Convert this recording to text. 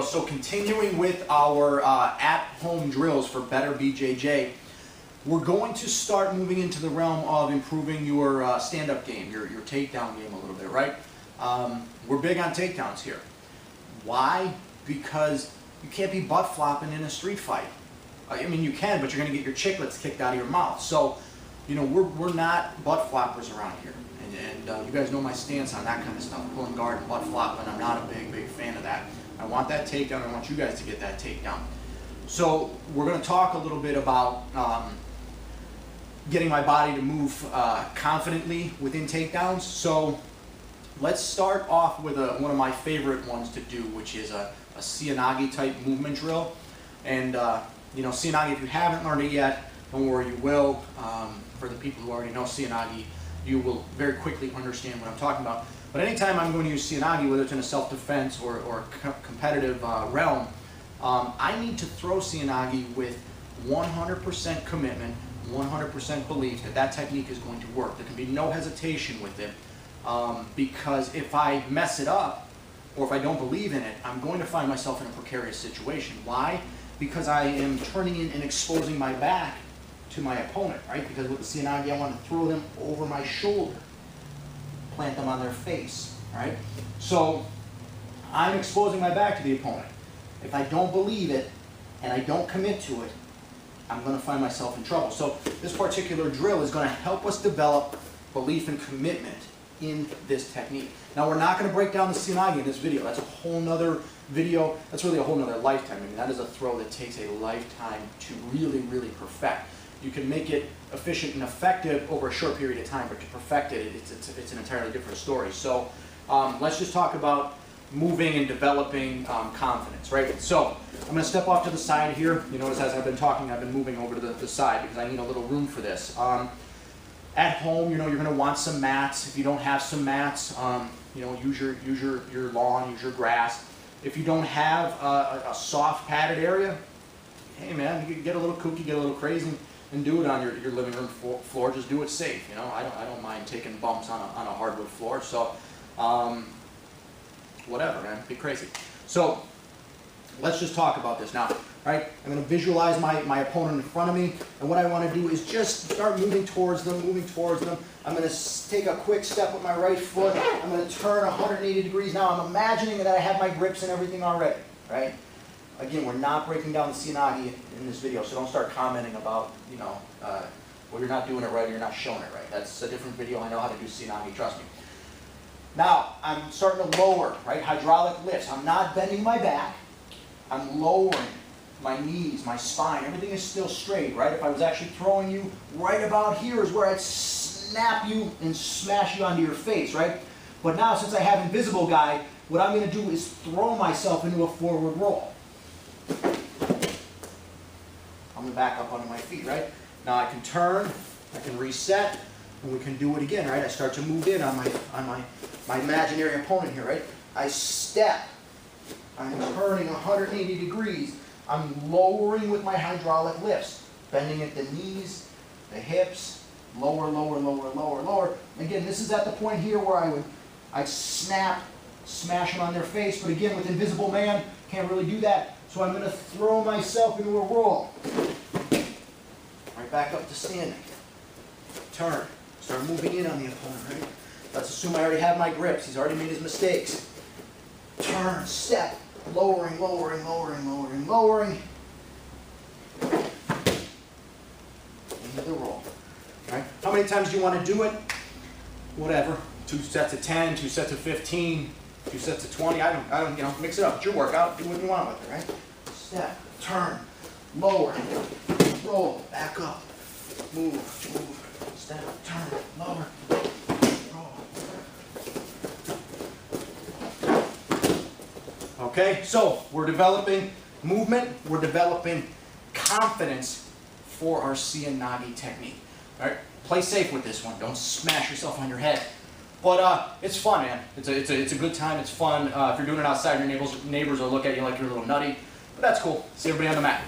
So continuing with our at-home drills for better BJJ, we're going to start moving into the realm of improving your stand-up game, your takedown game a little bit, right? We're big on takedowns here. Why? Because you can't be butt flopping in a street fight. I mean, you can, but you're going to get your chiclets kicked out of your mouth. So, you know, we're not butt floppers around here. And you guys know my stance on that kind of stuff. Pulling guard and butt flopping, I'm not a big fan of that. I want that takedown. I want you guys to get that takedown. So we're going to talk a little bit about getting my body to move confidently within takedowns. So let's start off with one of my favorite ones to do, which is a Seoinage type movement drill. And you know, Seoinage, if you haven't learned it yet, don't worry, you will. For the people who already know Seoinage, you will very quickly understand what I'm talking about. But anytime I'm going to use Seoinage, whether it's in a self-defense or competitive realm, I need to throw Seoinage with 100% commitment, 100% belief that that technique is going to work. There can be no hesitation with it, because if I mess it up, or if I don't believe in it, I'm going to find myself in a precarious situation. Why? Because I am turning in and exposing my back to my opponent, right? Because with the Seoinage, I want to throw them over my shoulder, plant them on their face, right? So I'm exposing my back to the opponent. If I don't believe it and I don't commit to it, I'm going to find myself in trouble. So this particular drill is going to help us develop belief and commitment in this technique. Now, we're not going to break down the Seoinage in this video. That's a whole nother video. That's really a whole nother lifetime. I mean, that is a throw that takes a lifetime to really perfect. You can make it efficient and effective over a short period of time, but to perfect it, it's an entirely different story. So let's just talk about moving and developing confidence, right? So I'm going to step off to the side here. You notice as I've been talking, I've been moving over to the side because I need a little room for this. At home, you know, you're going to want some mats. If you don't have some mats, you know, use your lawn, use your grass. If you don't have a soft padded area, hey man, you can get a little kooky, get a little crazy, and do it on your living room floor. Just do it safe. You know, I don't mind taking bumps on a hardwood floor. So whatever, man, be crazy. So let's just talk about this now. Right? I'm going to visualize my opponent in front of me, and what I want to do is just start moving towards them, I'm going to take a quick step with my right foot. I'm going to turn 180 degrees. Now I'm imagining that I have my grips and everything already, right? Again, we're not breaking down the Seoinage in this video, so don't start commenting about, you know, well, you're not doing it right or you're not showing it right. That's a different video. I know how to do Seoinage, trust me. Now, I'm starting to lower, right? Hydraulic lifts. I'm not bending my back. I'm lowering my knees, my spine, everything is still straight, right? If I was actually throwing you right about here is where I'd snap you and smash you onto your face, right? But now, since I have invisible guy, what I'm going to do is throw myself into a forward roll. I'm going to back up onto my feet, right? Now I can turn, I can reset, and we can do it again, right? I start to move in on my imaginary opponent here, right? I step, I'm turning 180 degrees. I'm lowering with my hydraulic lifts, bending at the knees, the hips, lower. Again, this is at the point here where I'd snap, smash them on their face, but again, with invisible man, can't really do that. So I'm going to throw myself into a roll. Right back up to standing. Turn. Start moving in on the opponent, right? Let's assume I already have my grips. He's already made his mistakes. Turn, step. Lowering. Into the roll. Right? How many times do you want to do it? Whatever. 2 sets of 10, 2 sets of 15, 2 sets of 20. I don't, you know, mix it up. It's your workout. Do what you want with it, right? Step, turn, lower, roll, back up, move, step, turn, lower. Okay, so we're developing movement, we're developing confidence for our Seoinage technique. All right, play safe with this one. Don't smash yourself on your head. But it's fun, man. It's a good time. It's fun. If you're doing it outside, your neighbors will look at you like you're a little nutty. But that's cool. See everybody on the mat.